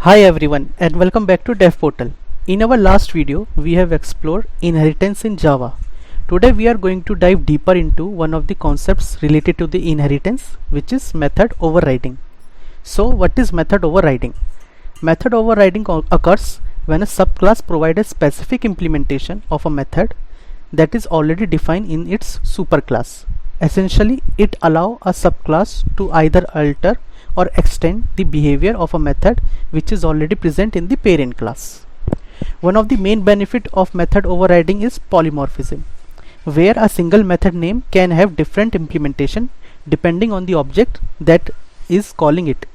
Hi everyone and welcome back to Dev Portal. In our last video, we have explored inheritance in Java. Today we are going to dive deeper into one of the concepts related to the inheritance, which is method overriding. So what is method overriding? Method overriding occurs when a subclass provides a specific implementation of a method that is already defined in its superclass. Essentially, it allows a subclass to either alter or extend the behavior of a method which is already present in the parent class. One of the main benefits of method overriding is polymorphism, where a single method name can have different implementation depending on the object that is calling it.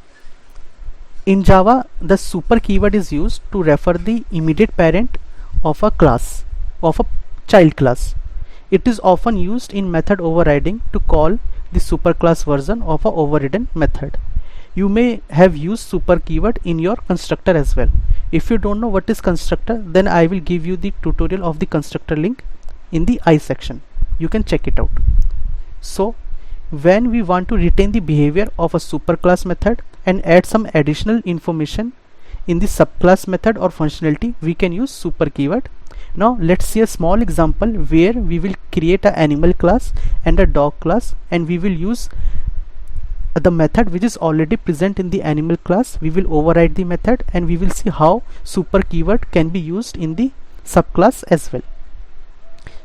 In Java, the super keyword is used to refer the immediate parent of a class, of a child class. It is often used in method overriding to call the superclass version of a overridden method. You may have used super keyword in your constructor as well. If you don't know what is constructor, then I will give you the tutorial of the constructor link in the I section. You can check it out. So when we want to retain the behavior of a superclass method and add some additional information in the subclass method or functionality, we can use super keyword. Now let's see a small example where we will create an animal class and a dog class, and we will use the method which is already present in the animal class. We will override the method and we will see how super keyword can be used in the subclass as well.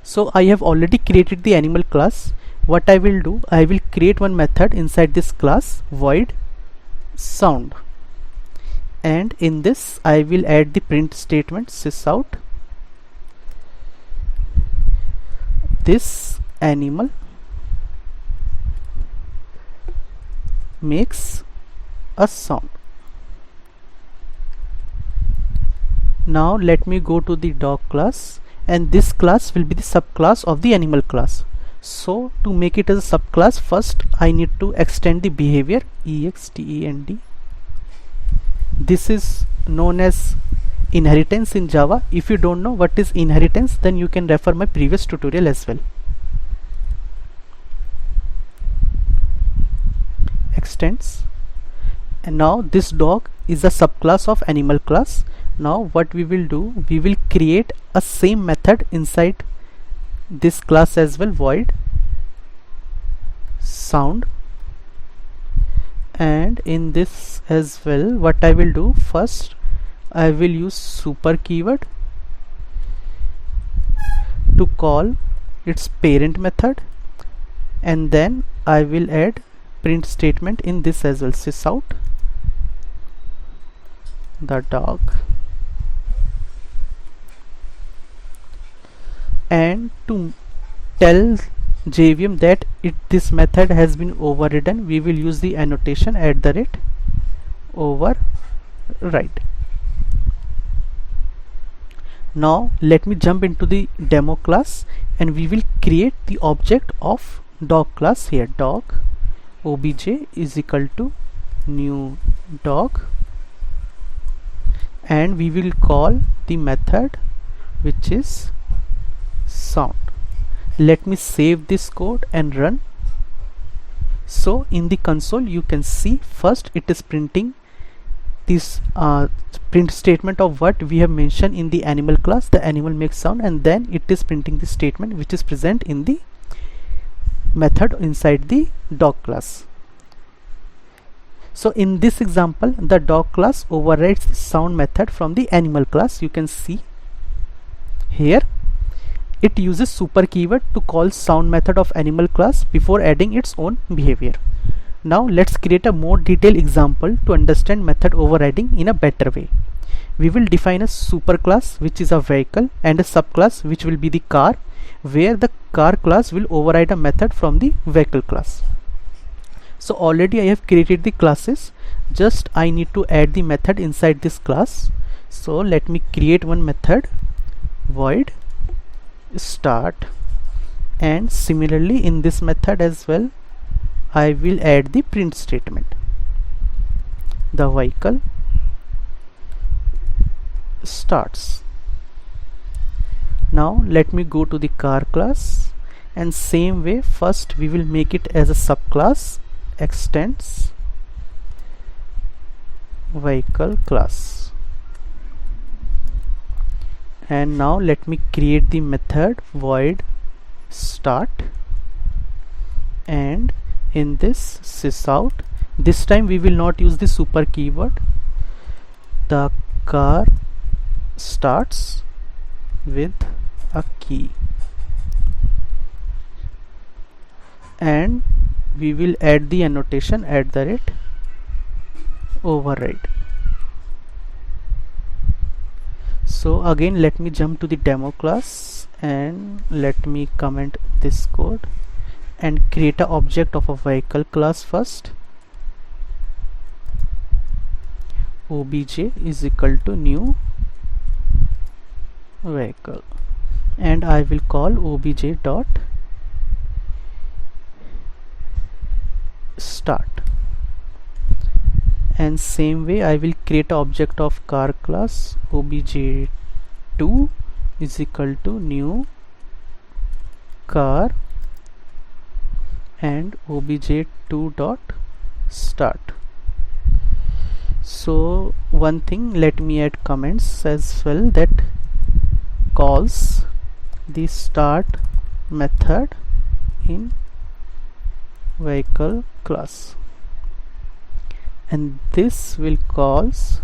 So I have already created the animal class. What I will do, I will create one method inside this class, void sound, and in this I will add the print statement sysout this animal makes a sound. Now let me go to the dog class, and this class will be the subclass of the animal class. So to make it as a subclass, first I need to extend the behavior extend. This is known as inheritance in Java. If you don't know what is inheritance, then you can refer my previous tutorial as well. Extends, and now this dog is a subclass of animal class. Now what we will do, we will create a same method inside this class as well, void sound, and in this as well what I will do, first I will use super keyword to call its parent method, and then I will add print statement in this as well, sysout the dog, and to tell JVM that this method has been overridden, we will use the annotation @override. Now let me jump into the demo class, and we will create the object of dog class here. Dog obj is equal to new dog, and we will call the method which is sound. Let me save this code and run. So in the console you can see, first it is printing this print statement of what we have mentioned in the animal class, the animal makes sound, and then it is printing the statement which is present in the method inside the dog class. So in this example, the dog class overrides the sound method from the animal class. You can see here it uses super keyword to call sound method of animal class before adding its own behavior. Now let's create a more detailed example to understand method overriding in a better way. We will define a superclass which is a vehicle, and a subclass which will be the car, where the car class will override a method from the vehicle class. So already I have created the classes, just I need to add the method inside this class. So let me create one method, void start, and similarly in this method as well I will add the print statement, the vehicle starts. Now let me go to the car class, and same way first we will make it as a subclass, extends vehicle class. And now let me create the method void start, and in this sysout, this time we will not use the super keyword. The car starts with a key, and we will add the annotation @override. So again, let me jump to the demo class and let me comment this code and create an object of a vehicle class first. Obj is equal to new vehicle, and I will call obj dot start. And same way I will create an object of car class. obj2 is equal to new car and obj2 dot start. So one thing, let me add comments as well, that calls the start method in vehicle class, and this will calls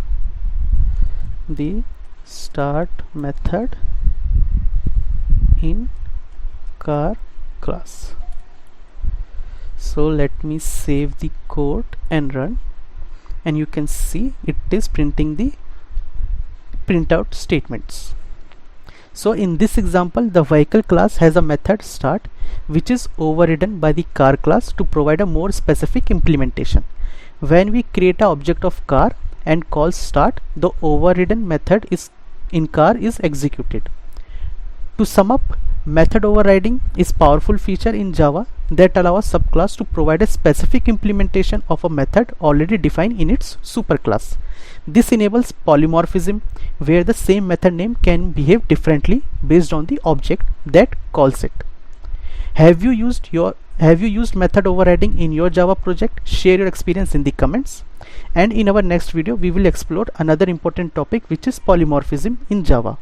the start method in car class. So let me save the code and run, and you can see it is printing the printout statements. So in this example, the vehicle class has a method start which is overridden by the car class to provide a more specific implementation. When we create an object of car and call start, the overridden method in car is executed. To sum up, method overriding is a powerful feature in Java that allows subclass to provide a specific implementation of a method already defined in its superclass. This enables polymorphism, where the same method name can behave differently based on the object that calls it. Have you used method overriding in your Java project? Share your experience in the comments. And in our next video, we will explore another important topic, which is polymorphism in Java.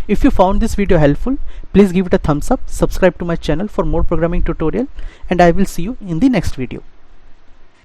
If you found this video helpful, please give it a thumbs up, subscribe to my channel for more programming tutorial, and I will see you in the next video.